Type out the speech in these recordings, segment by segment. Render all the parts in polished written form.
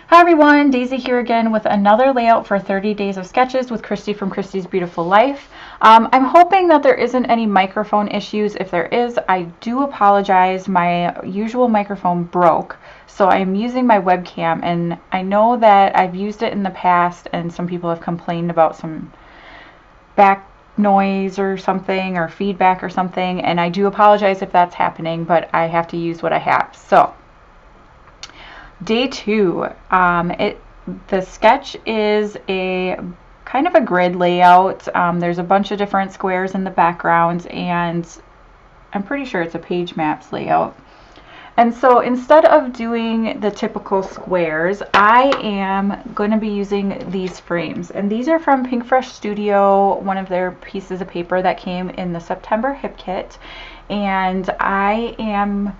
Hi everyone, Daisy here again with another layout for 30 Days of Sketches with Christy from Christy's Beautiful Life. I'm hoping that there isn't any microphone issues. If there is, I do apologize. My usual microphone broke, so I'm using my webcam, and I know that I've used it in the past and some people have complained about some back noise or something, or feedback or something, and I do apologize if that's happening, but I have to use what I have. So Day 2, the sketch is a kind of a grid layout. There's a bunch of different squares in the background, and I'm pretty sure it's a page maps layout. And so instead of doing the typical squares, I am going to be using these frames. And these are from Pink Fresh Studio, one of their pieces of paper that came in the September Hip Kit. And I am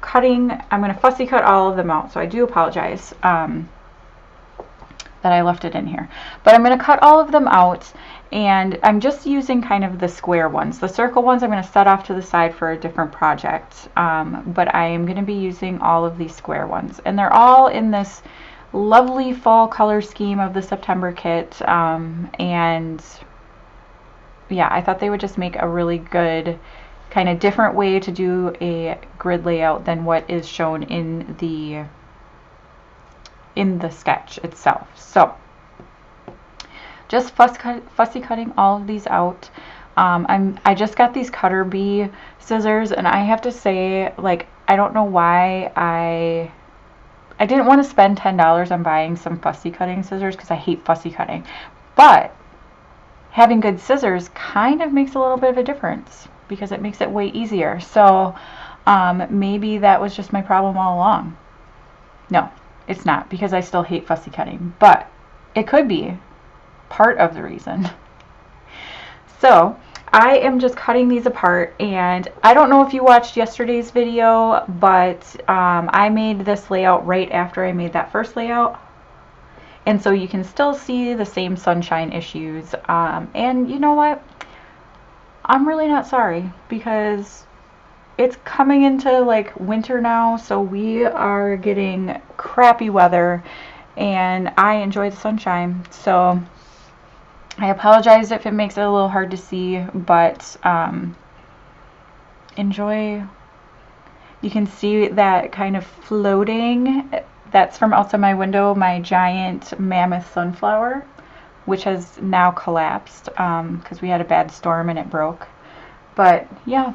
I'm going to fussy cut all of them out, so I do apologize that I left it in here. But I'm going to cut all of them out, and I'm just using kind of the square ones. The circle ones I'm going to set off to the side for a different project, but I am going to be using all of these square ones. And they're all in this lovely fall color scheme of the September kit, and yeah, I thought they would just make a really good kind of different way to do a grid layout than what is shown in the sketch itself. So just fussy cutting all of these out. I just got these cutter bee scissors, and I have to say, like, I don't know why I didn't want to spend $10 on buying some fussy cutting scissors, because I hate fussy cutting, but having good scissors kind of makes a little bit of a difference, because it makes it way easier. So maybe that was just my problem all along. No, it's not, because I still hate fussy cutting, but it could be part of the reason. So I am just cutting these apart, and I don't know if you watched yesterday's video, but I made this layout right after I made that first layout. And so you can still see the same sunshine issues. And you know what? I'm really not sorry, because it's coming into like winter now, so we are getting crappy weather, and I enjoy the sunshine. So I apologize if it makes it a little hard to see, but enjoy. You can see that kind of floating. That's from outside my window, my giant mammoth sunflower, which has now collapsed because we had a bad storm and it broke. But yeah.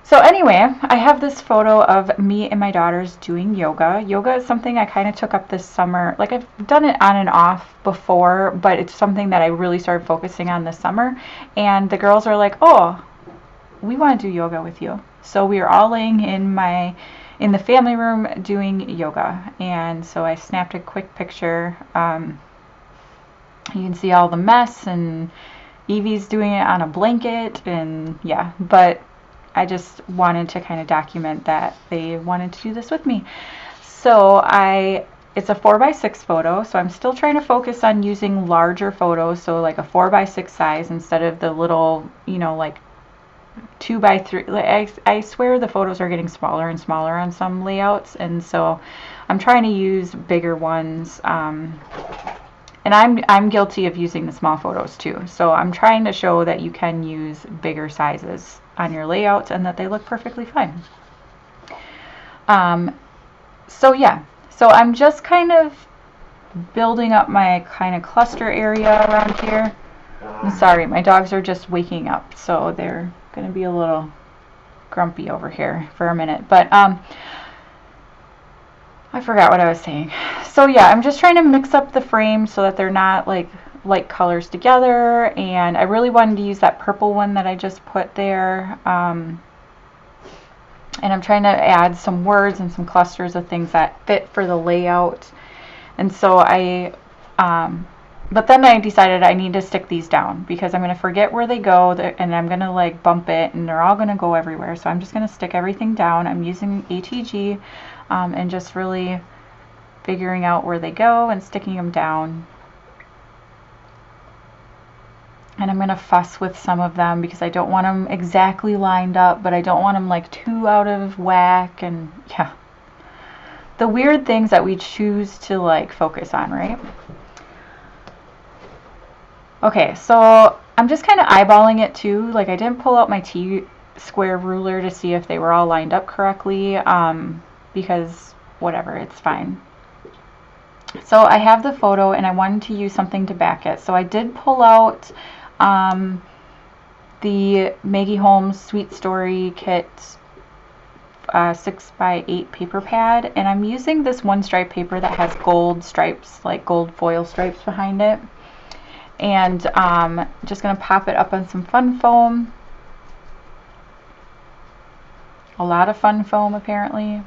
So anyway, I have this photo of me and my daughters doing yoga. Yoga is something I kind of took up this summer. Like, I've done it on and off before, but it's something that I really started focusing on this summer. And the girls are like, oh, we want to do yoga with you. So we are all laying in the family room doing yoga. And so I snapped a quick picture. You can see all the mess, and Evie's doing it on a blanket, and yeah, but I just wanted to kind of document that they wanted to do this with me. So it's a 4x6 photo, so I'm still trying to focus on using larger photos, so like a 4x6 size instead of the little, you know, like 2x3. Like, I swear the photos are getting smaller and smaller on some layouts, and so I'm trying to use bigger ones. And I'm guilty of using the small photos too. So I'm trying to show that you can use bigger sizes on your layouts and that they look perfectly fine. So yeah, so I'm just kind of building up my kind of cluster area around here. I'm sorry, my dogs are just waking up, so they're going to be a little grumpy over here for a minute. But I forgot what I was saying. So yeah, I'm just trying to mix up the frames so that they're not like light colors together, and I really wanted to use that purple one that I just put there. And I'm trying to add some words and some clusters of things that fit for the layout. And so but then I decided I need to stick these down, because I'm going to forget where they go, and I'm going to like bump it, and they're all going to go everywhere. So I'm just going to stick everything down. I'm using ATG and just really figuring out where they go and sticking them down. And I'm going to fuss with some of them because I don't want them exactly lined up, but I don't want them like too out of whack, and yeah. the weird things that we choose to like focus on, right? Okay, so I'm just kind of eyeballing it too. Like I didn't pull out my T-square ruler to see if they were all lined up correctly, because whatever, it's fine. So I have the photo and I wanted to use something to back it. So I did pull out the Maggie Holmes Sweet Story Kit 6x8 paper pad, and I'm using this one stripe paper that has gold stripes, like gold foil stripes behind it. And just going to pop it up on some fun foam. A lot of fun foam apparently.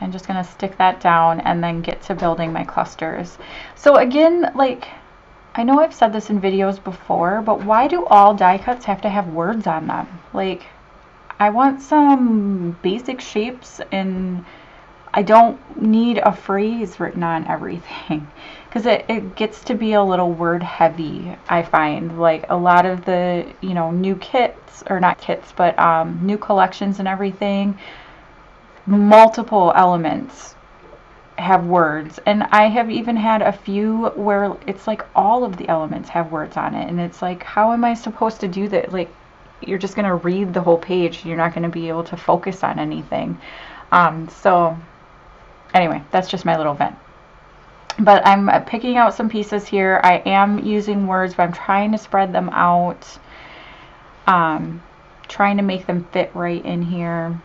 I'm just going to stick that down and then get to building my clusters. So again, like, I know I've said this in videos before, but why do all die cuts have to have words on them? Like, I want some basic shapes, and I don't need a phrase written on everything, because it gets to be a little word heavy, I find. Like a lot of the, you know, new kits, or not kits, but new collections and everything, multiple elements have words, and I have even had a few where it's like all of the elements have words on it, and it's like, how am I supposed to do that? Like, you're just going to read the whole page, you're not going to be able to focus on anything. So anyway, that's just my little vent. But I'm picking out some pieces here. I am using words, but I'm trying to spread them out, trying to make them fit right in here.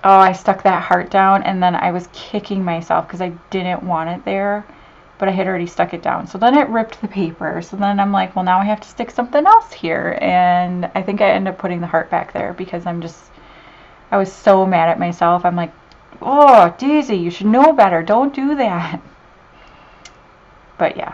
Oh, I stuck that heart down, and then I was kicking myself because I didn't want it there, but I had already stuck it down. So then it ripped the paper. So then I'm like, well, now I have to stick something else here. And I think I ended up putting the heart back there because I was so mad at myself. I'm like, oh, Daisy, you should know better. Don't do that. But yeah.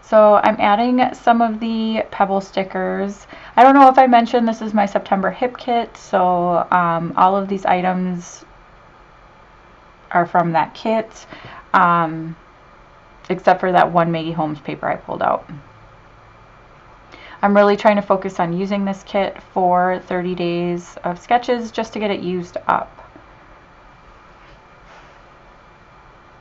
So I'm adding some of the pebble stickers. I don't know if I mentioned this is my September hip kit, so all of these items are from that kit, except for that one Maggie Holmes paper I pulled out. I'm really trying to focus on using this kit for 30 days of sketches just to get it used up.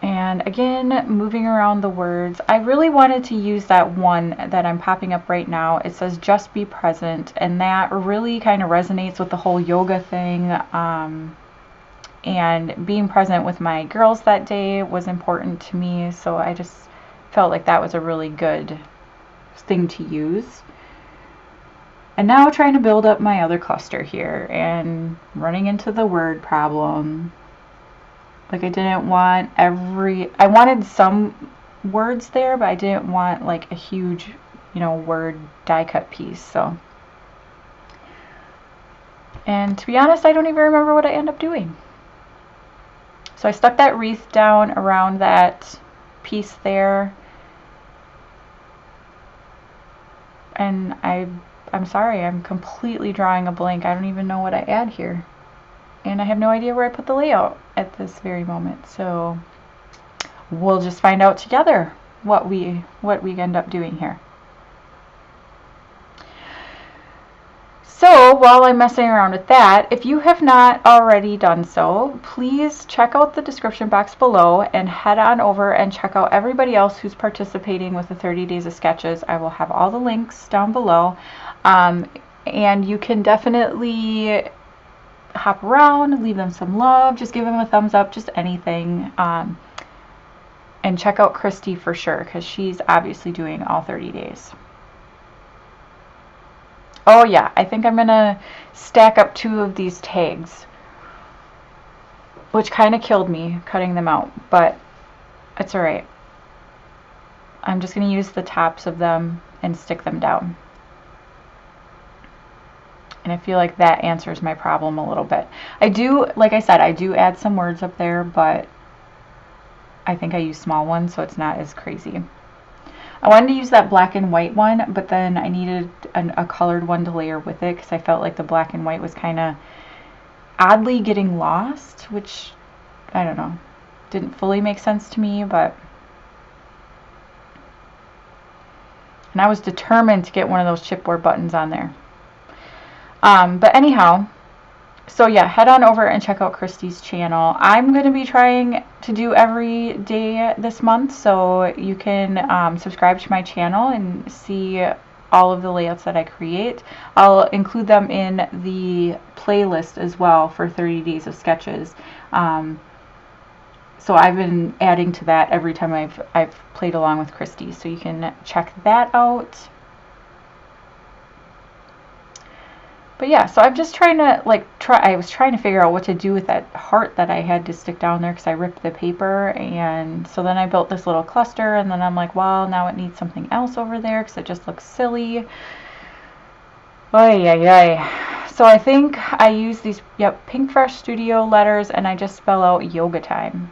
And again, moving around the words, I really wanted to use that one that I'm popping up right now. It says just be present, and that really kind of resonates with the whole yoga thing. And being present with my girls that day was important to me, so I just felt like that was a really good thing to use. And now trying to build up my other cluster here and running into the word problem. Like I didn't want I wanted some words there, but I didn't want like a huge, you know, word die cut piece. So, and to be honest, I don't even remember what I end up doing. So I stuck that wreath down around that piece there. And I'm sorry, I'm completely drawing a blank. I don't even know what I add here. And I have no idea where I put the layout at this very moment. So we'll just find out together what we end up doing here. So while I'm messing around with that, if you have not already done so, please check out the description box below and head on over and check out everybody else who's participating with the 30 Days of Sketches. I will have all the links down below. And you can definitely hop around, leave them some love, just give them a thumbs up, just anything. And check out Christy for sure, because she's obviously doing all 30 days. Oh yeah, I think I'm gonna stack up 2 of these tags, which kind of killed me cutting them out, but it's alright. I'm just gonna use the tops of them and stick them down. And I feel like that answers my problem a little bit. I do, like I said, I do add some words up there, but I think I use small ones, so it's not as crazy. I wanted to use that black and white one, but then I needed a colored one to layer with it because I felt like the black and white was kind of oddly getting lost, which, I don't know, didn't fully make sense to me, but... And I was determined to get one of those chipboard buttons on there. But anyhow, So yeah, head on over and check out Christy's channel. I'm going to be trying to do every day this month, so you can subscribe to my channel and see all of the layouts that I create. I'll include them in the playlist as well for 30 days of sketches. So I've been adding to that every time I've played along with Christy, so you can check that out. But yeah, so I'm just trying to I was trying to figure out what to do with that heart that I had to stick down there because I ripped the paper, and so then I built this little cluster, and then I'm like, well, now it needs something else over there because it just looks silly. Oy, oy, oy. So I think I use these, Pink Fresh Studio letters, and I just spell out yoga time.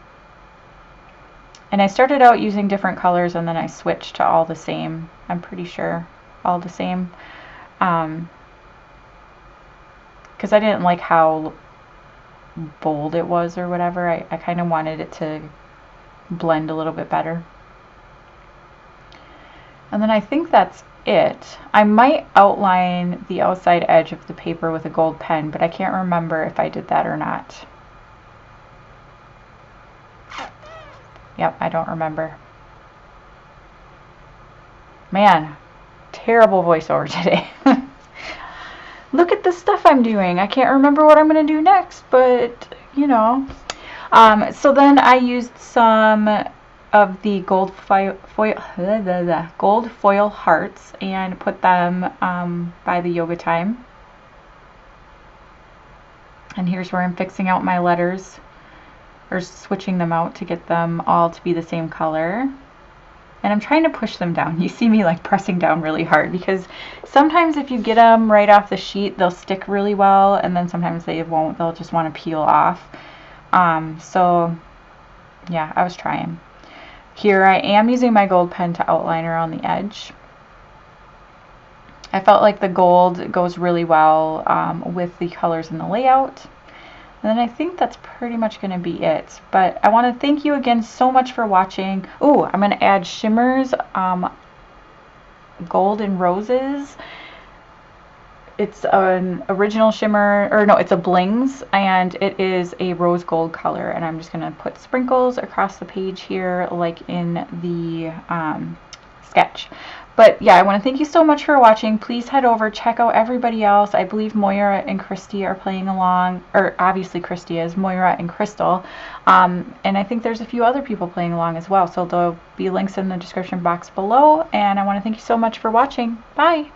And I started out using different colors, and then I switched to all the same. I'm pretty sure all the same. Because I didn't like how bold it was or whatever. I kind of wanted it to blend a little bit better. And then I think that's it. I might outline the outside edge of the paper with a gold pen, but I can't remember if I did that or not. Yep, I don't remember. Man, terrible voiceover today. Look at the stuff I'm doing. I can't remember what I'm going to do next, but, you know. So then I used some of the gold foil hearts and put them by the yoga time. And here's where I'm fixing out my letters, or switching them out to get them all to be the same color. And I'm trying to push them down. You see me like pressing down really hard because sometimes if you get them right off the sheet, they'll stick really well, and then sometimes they won't. They'll just want to peel off. So yeah, I was trying. Here I am using my gold pen to outline around the edge. I felt like the gold goes really well with the colors in the layout. And then I think that's pretty much going to be it. But I want to thank you again so much for watching. Ooh, I'm going to add shimmers, gold and roses. It's an original shimmer, or no, it's a blings, and it is a rose gold color. And I'm just going to put sprinkles across the page here like in the sketch. But yeah, I want to thank you so much for watching. Please head over, check out everybody else. I believe Moira and Christy are playing along, or obviously Christy is, Moira and Crystal. And I think there's a few other people playing along as well. So there'll be links in the description box below. And I want to thank you so much for watching. Bye!